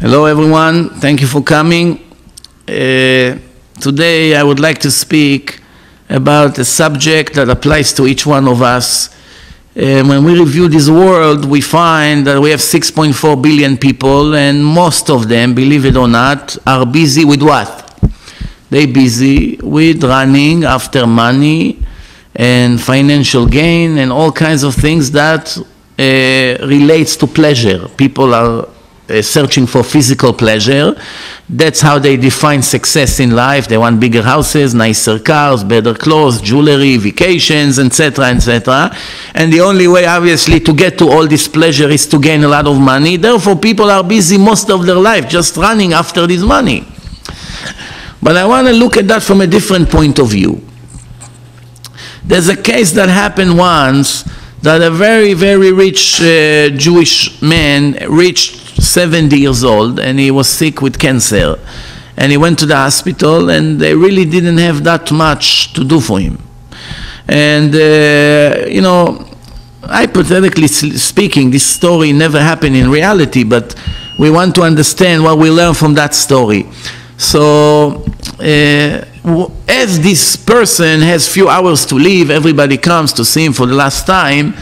Hello everyone, thank you for coming. Today I would like to speak about a subject that applies to each one of us. When we review this world, we find that we have 6.4 billion people, and most of them, believe it or not, are busy with what? They're busy with running after money and financial gain and all kinds of things that relates to pleasure. People are searching for physical pleasure. That's how they define success in life. They want bigger houses, nicer cars, better clothes, jewelry, vacations, etc., etc. And the only way, obviously, to get to all this pleasure is to gain a lot of money. Therefore, people are busy most of their life just running after this money. But I want to look at that from a different point of view. There's a case that happened once that a very, very rich Jewish man reached 70 years old, and he was sick with cancer. And he went to the hospital, and they really didn't have that much to do for him. And, hypothetically speaking, this story never happened in reality, but we want to understand what we learn from that story. So, as this person has few hours to live, everybody comes to see him for the last time.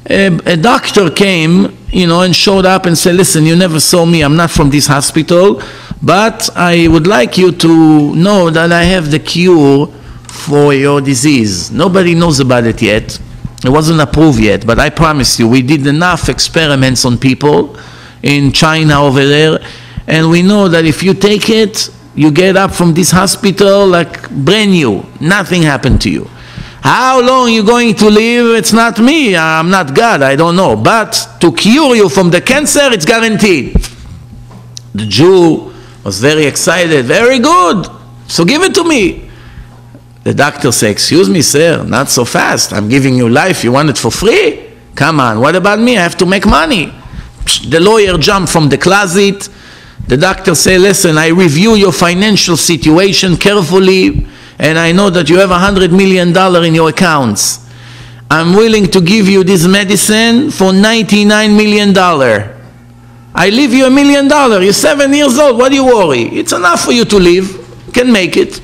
A doctor came, and showed up and said, listen, you never saw me, I'm not from this hospital, but I would like you to know that I have the cure for your disease. Nobody knows about it yet. It wasn't approved yet, but I promise you, we did enough experiments on people in China over there, and we know that if you take it, you get up from this hospital like brand new. Nothing happened to you. How long you're going to live, it's not me. I'm not God, I don't know. But to cure you from the cancer, it's guaranteed. The Jew was very excited. Very good. So give it to me. The doctor said, excuse me, sir, not so fast. I'm giving you life. You want it for free? Come on, what about me? I have to make money. The lawyer jumped from the closet. The doctor said, listen, I review your financial situation carefully, and I know that you have $100 million in your accounts. I'm willing to give you this medicine for $99 million. I leave you $1 million. You're 7 years old. What do you worry? It's enough for you to live. You can make it.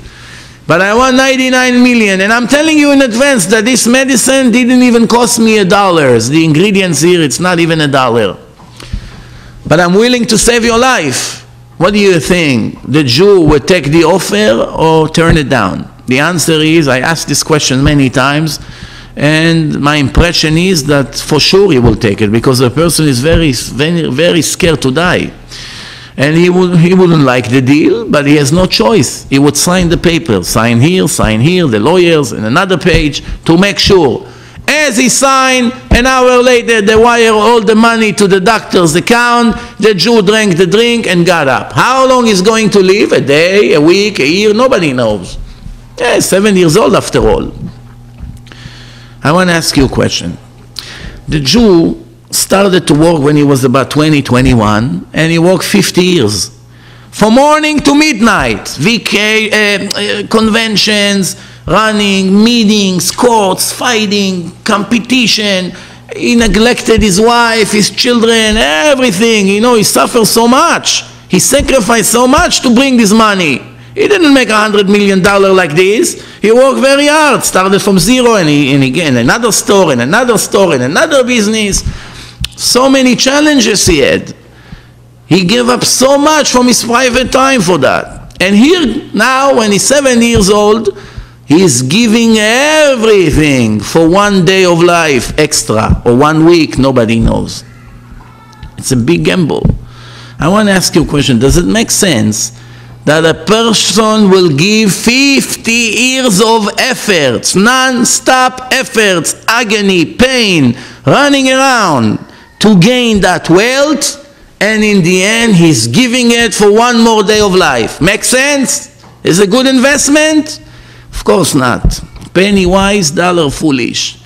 But I want $99 million. And I'm telling you in advance that this medicine didn't even cost me $1. The ingredients here, it's not even $1. But I'm willing to save your life. What do you think? The Jew would take the offer or turn it down? The answer is, I asked this question many times, and my impression is that for sure he will take it, because the person is very, very, very scared to die. And he wouldn't like the deal, but he has no choice. He would sign the paper, sign here, the lawyers, and another page to make sure. As he signed, an hour later, they wire all the money to the doctor's account. The Jew drank the drink and got up. How long is going to live? A day, a week, a year? Nobody knows. 7 years old after all. I want to ask you a question. The Jew started to work when he was about 20, 21, and he worked 50 years. From morning to midnight, conventions, running, meetings, courts, fighting, competition. He neglected his wife, his children, everything. He suffered so much. He sacrificed so much to bring this money. He didn't make $100 million like this. He worked very hard, started from zero, and again, another store, and another store, and another business. So many challenges he had. He gave up so much from his private time for that. And here, now, when he's 7 years old, he's giving everything for 1 day of life extra, or 1 week, nobody knows. It's a big gamble. I want to ask you a question. Does it make sense that a person will give 50 years of efforts, non-stop efforts, agony, pain, running around to gain that wealth, and in the end he's giving it for 1 more day of life? Make sense? Is it a good investment? Of course not. Penny wise, dollar foolish.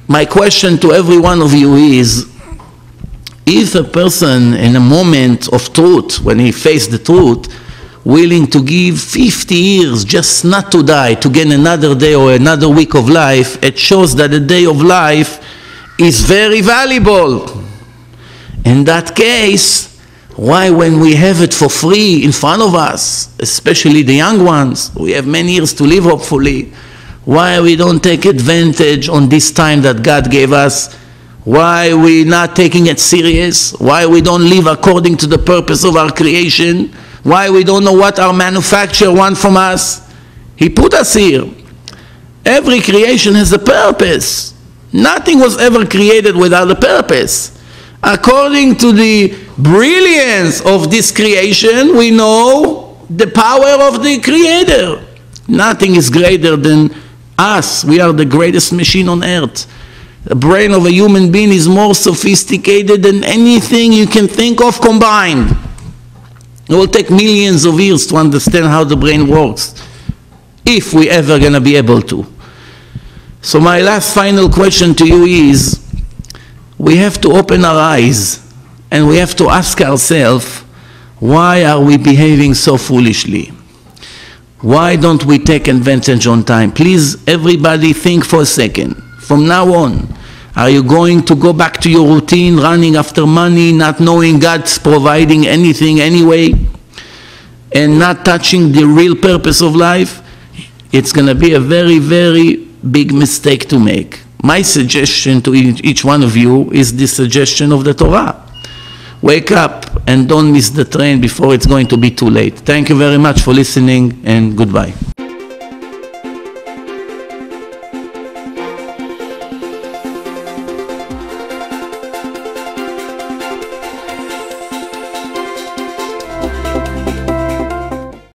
My question to every one of you is, if a person in a moment of truth, when he faced the truth, willing to give 50 years just not to die, to gain another day or another week of life, it shows that a day of life is very valuable. In that case, Why, when we have it for free in front of us, especially the young ones, we have many years to live hopefully, why we don't take advantage on this time that God gave us? Why we not taking it serious? Why we don't live according to the purpose of our creation? Why we don't know what our manufacturer wants from us? He put us here. Every creation has a purpose. Nothing was ever created without a purpose. According to the brilliance of this creation, we know the power of the Creator. Nothing is greater than us. We are the greatest machine on earth. The brain of a human being is more sophisticated than anything you can think of combined. It will take millions of years to understand how the brain works, if we ever going to be able to. So my last final question to you is, we have to open our eyes and we have to ask ourselves, why are we behaving so foolishly? Why don't we take advantage on time? Please, everybody, think for a second. From now on, are you going to go back to your routine, running after money, not knowing God's providing anything anyway, and not touching the real purpose of life? It's going to be a very, very big mistake to make. My suggestion to each one of you is the suggestion of the Torah. Wake up and don't miss the train before it's going to be too late. Thank you very much for listening, and goodbye.